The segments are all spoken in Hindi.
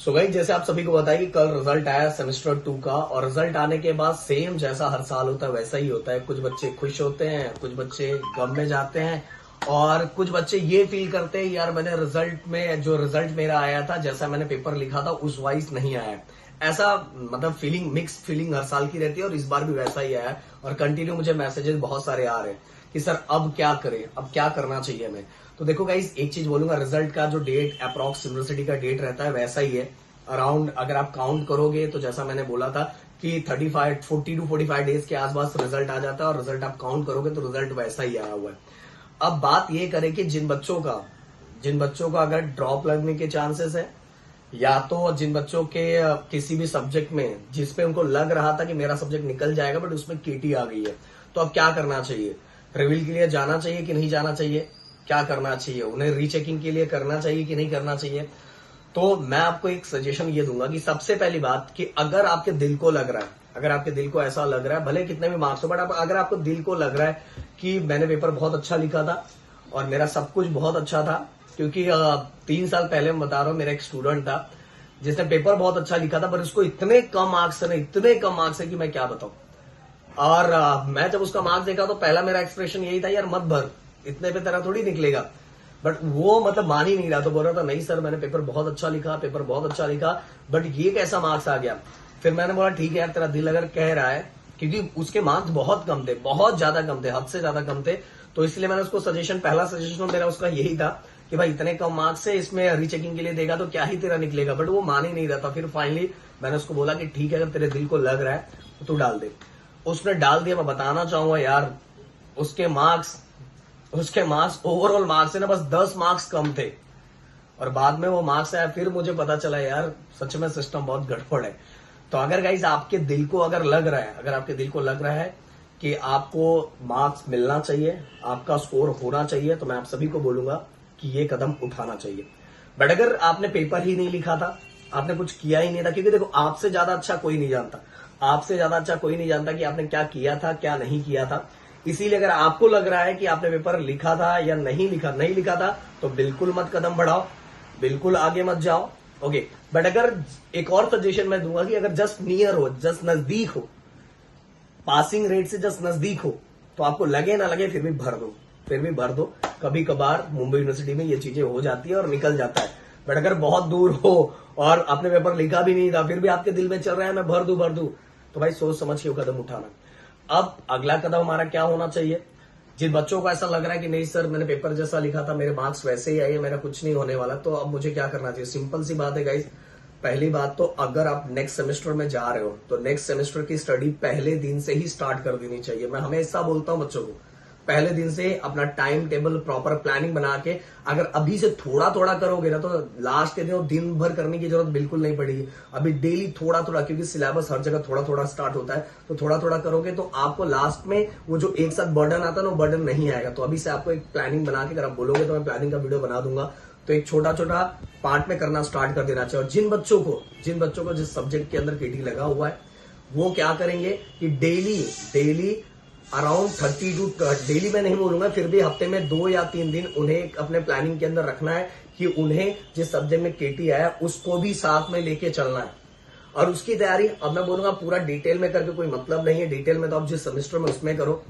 सो गाइस, जैसे आप सभी को बताया कि कल रिजल्ट आया सेमेस्टर 2 का, और रिजल्ट आने के बाद सेम जैसा हर साल होता है वैसा ही होता है। कुछ बच्चे खुश होते हैं, कुछ बच्चे गम में जाते हैं, और कुछ बच्चे ये फील करते हैं यार मैंने रिजल्ट में जो रिजल्ट मेरा आया था, जैसा मैंने पेपर लिखा था उस वाइज नहीं आया। ऐसा मतलब फीलिंग, मिक्स फीलिंग हर साल की रहती है, और इस बार भी वैसा ही आया। और कंटिन्यू मुझे मैसेजेस बहुत सारे आ रहे हैं कि सर अब क्या करें, अब क्या करना चाहिए हमें। तो देखो गाइस, एक चीज बोलूंगा, रिजल्ट का जो डेट अप्रॉक्स यूनिवर्सिटी का डेट रहता है वैसा ही है। अराउंड अगर आप काउंट करोगे तो जैसा मैंने बोला था कि 40 to 45 डेज के आसपास रिजल्ट आ जाता है, और रिजल्ट आप काउंट करोगे तो रिजल्ट वैसा ही आया हुआ है। अब बात ये करें कि जिन बच्चों का अगर ड्रॉप लगने के चांसेस है, या तो जिन बच्चों के किसी भी सब्जेक्ट में जिसपे उनको लग रहा था कि मेरा सब्जेक्ट निकल जाएगा बट उसमें केटी आ गई है, तो अब क्या करना चाहिए। रिवील के लिए जाना चाहिए कि नहीं जाना चाहिए, क्या करना चाहिए, उन्हें रीचेकिंग के लिए करना चाहिए कि नहीं करना चाहिए। तो मैं आपको एक सजेशन ये दूंगा कि सबसे पहली बात कि अगर आपके दिल को लग रहा है, अगर आपके दिल को ऐसा लग रहा है, भले कितने भी मार्क्स हो, बट अगर आपको दिल को लग रहा है कि मैंने पेपर बहुत अच्छा लिखा था और मेरा सब कुछ बहुत अच्छा था, क्योंकि 3 साल पहले मैं बता रहा हूँ, मेरा एक स्टूडेंट था जिसने पेपर बहुत अच्छा लिखा था, पर उसको इतने कम मार्क्स है कि मैं क्या बताऊं। और मैं जब उसका मार्क्स देखा तो पहला मेरा एक्सप्रेशन यही था, यार मत भर, इतने पे तेरा थोड़ी निकलेगा। बट वो मतलब मान ही नहीं रहा, तो बोल रहा था नहीं सर मैंने पेपर बहुत अच्छा लिखा, बट ये कैसा मार्क्स आ गया। फिर मैंने बोला ठीक है यार, तेरा दिल अगर कह रहा है, क्योंकि उसके मार्क्स बहुत कम थे, बहुत ज्यादा कम थे, हद से ज्यादा कम थे, तो इसलिए मैंने उसको पहला सजेशन मेरा उसका यही था कि भाई इतने कम मार्क्स है, इसमें रीचेकिंग के लिए देगा तो क्या ही तेरा निकलेगा। बट वो मान ही नहीं रहा था। फिर फाइनली मैंने उसको बोला कि ठीक है, अगर तेरे दिल को लग रहा है तो तू डाल दे। उसने डाल दिया। मैं बताना चाहूंगा यार, उसके मार्क्स ओवरऑल मार्क्स से ना बस 10 मार्क्स कम थे, और बाद में वो मार्क्स आया, फिर मुझे पता चला यार सच में सिस्टम बहुत गड़बड़ है। तो अगर गाइस आपके दिल को अगर लग रहा है कि आपको मार्क्स मिलना चाहिए, आपका स्कोर होना चाहिए, तो मैं आप सभी को बोलूंगा कि ये कदम उठाना चाहिए। बट अगर आपने पेपर ही नहीं लिखा था, आपने कुछ किया ही नहीं था, क्योंकि देखो आपसे ज्यादा अच्छा कोई नहीं जानता कि आपने क्या किया था, क्या नहीं किया था। इसीलिए अगर आपको लग रहा है कि आपने पेपर लिखा था या नहीं लिखा था, तो बिल्कुल मत कदम बढ़ाओ, बिल्कुल आगे मत जाओ। ओके, बट अगर एक और सजेशन मैं दूंगा कि अगर जस्ट नियर हो, जस्ट नजदीक हो, पासिंग रेट से जस्ट नजदीक हो, तो आपको लगे ना लगे फिर भी भर दो। कभी कभार मुंबई यूनिवर्सिटी में ये चीजें हो जाती है और निकल जाता है। बट अगर बहुत दूर हो और आपने पेपर लिखा भी नहीं था, फिर भी आपके दिल में चल रहा है मैं भर दूं, तो भाई सोच समझ के वो कदम उठाना। अब अगला कदम हमारा क्या होना चाहिए। जिन बच्चों को ऐसा लग रहा है कि नहीं सर मैंने पेपर जैसा लिखा था, मेरे मार्क्स वैसे ही आए, मेरा कुछ नहीं होने वाला, तो अब मुझे क्या करना चाहिए। सिंपल सी बात है गाइस। पहली बात तो अगर आप नेक्स्ट सेमेस्टर में जा रहे हो तो नेक्स्ट सेमेस्टर की स्टडी पहले दिन से ही स्टार्ट कर देनी चाहिए। मैं हमेशा बोलता हूं बच्चों को, पहले दिन से अपना टाइम टेबल, प्रॉपर प्लानिंग बना के अगर अभी से थोड़ा थोड़ा करोगे ना, तो लास्ट के दिन भर करने की जरूरत बिल्कुल नहीं पड़ेगी। अभी डेली थोड़ा थोड़ा, क्योंकि सिलेबस हर जगह थोड़ा थोड़ा स्टार्ट होता है, तो थोड़ा थोड़ा करोगे तो आपको लास्ट में वो जो एक साथ बर्डन आता है ना, वो बर्डन नहीं आएगा। तो अभी से आपको एक प्लानिंग बना के, अगर आप बोलोगे तो मैं प्लानिंग का वीडियो बना दूंगा, तो एक छोटा छोटा पार्ट में करना स्टार्ट कर देना चाहिए। और जिन बच्चों को जिस सब्जेक्ट के अंदर केटी लगा हुआ है, वो क्या करेंगे कि डेली अराउंड 30 टू, डेली मैं नहीं बोलूंगा, फिर भी हफ्ते में 2 या 3 दिन उन्हें अपने प्लानिंग के अंदर रखना है कि उन्हें जिस सब्जेक्ट में केटी आया उसको भी साथ में लेके चलना है। और उसकी तैयारी अब मैं बोलूंगा पूरा डिटेल में करके कोई मतलब नहीं है। डिटेल में तो आप जिस सेमेस्टर में उसमें करो,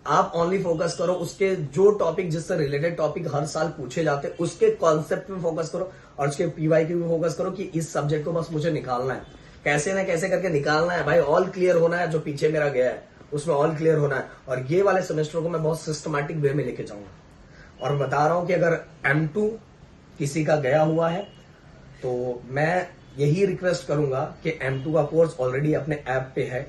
आप ओनली फोकस करो उसके जो टॉपिक, जिससे रिलेटेड टॉपिक हर साल पूछे जाते हैं, उसके कॉन्सेप्ट में फोकस करो, और उसके पीवाईक्यू में फोकस करो कि इस सब्जेक्ट को बस मुझे निकालना है, कैसे ना कैसे करके निकालना है भाई। ऑल क्लियर होना है, जो पीछे मेरा गया है उसमें ऑल क्लियर होना है। और ये वाले सेमेस्टर को मैं बहुत सिस्टमैटिक वे में लेके जाऊंगा। और बता रहा हूं कि अगर M2 किसी का गया हुआ है तो मैं यही रिक्वेस्ट करूंगा कि M2 का कोर्स ऑलरेडी अपने ऐप पे है,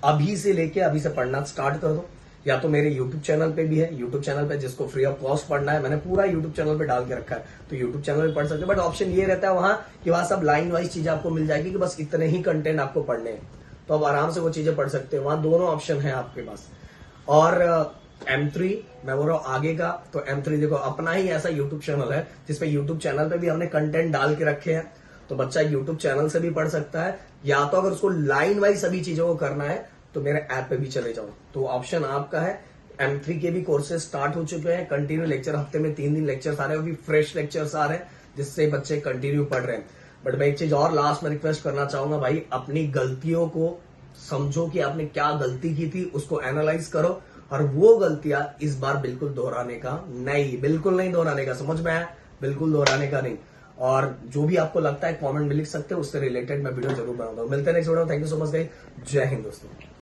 अभी से पढ़ना स्टार्ट कर दो। या तो मेरे YouTube चैनल पे भी है, YouTube चैनल पे जिसको फ्री ऑफ कॉस्ट पढ़ना है, मैंने पूरा YouTube चैनल पे डाल के रखा है, तो YouTube चैनल पे पढ़ सकते हो। बट ऑप्शन ये रहता है वहां कि वहां सब लाइन वाइज चीजें आपको मिल जाएगी कि बस इतने ही कंटेंट आपको पढ़ने हैं, तो आप आराम से वो चीजें पढ़ सकते हो। वहां दोनों ऑप्शन है आपके पास। और M3 मैं बोल रहा हूँ आगे का, तो M3 देखो अपना ही ऐसा यूट्यूब चैनल है जिसपे यूट्यूब चैनल पे भी हमने कंटेंट डाल के रखे हैं, तो बच्चा यूट्यूब चैनल से भी पढ़ सकता है, या तो अगर उसको लाइन वाइज सभी चीजों को करना है तो मेरे ऐप पे भी चले जाओ, तो ऑप्शन आपका है। M3 के भी कोर्सेज स्टार्ट हो चुके हैं, कंटिन्यू लेक्चर, हफ्ते में 3 दिन लेक्चर्स आ रहे हैं, अभी फ्रेश लेक्चर्स आ रहे हैं जिससे बच्चे कंटिन्यू पढ़ रहे हैं। बट मैं एक चीज और लास्ट में रिक्वेस्ट करना चाहूंगा भाई, अपनी गलतियों को समझो कि आपने क्या गलती की थी, उसको एनालाइज करो और वो गलतियां इस बार बिल्कुल दोहराने का नहीं, बिल्कुल नहीं दोहराने का, समझ में आया? बिल्कुल दोहराने का नहीं। और जो भी आपको लगता है कमेंट में लिख सकते हो, उससे रिलेटेड मैं वीडियो जरूर बनाऊंगा। मिलते हैं next video. Thank you so much guys, जय हिंद दोस्तों।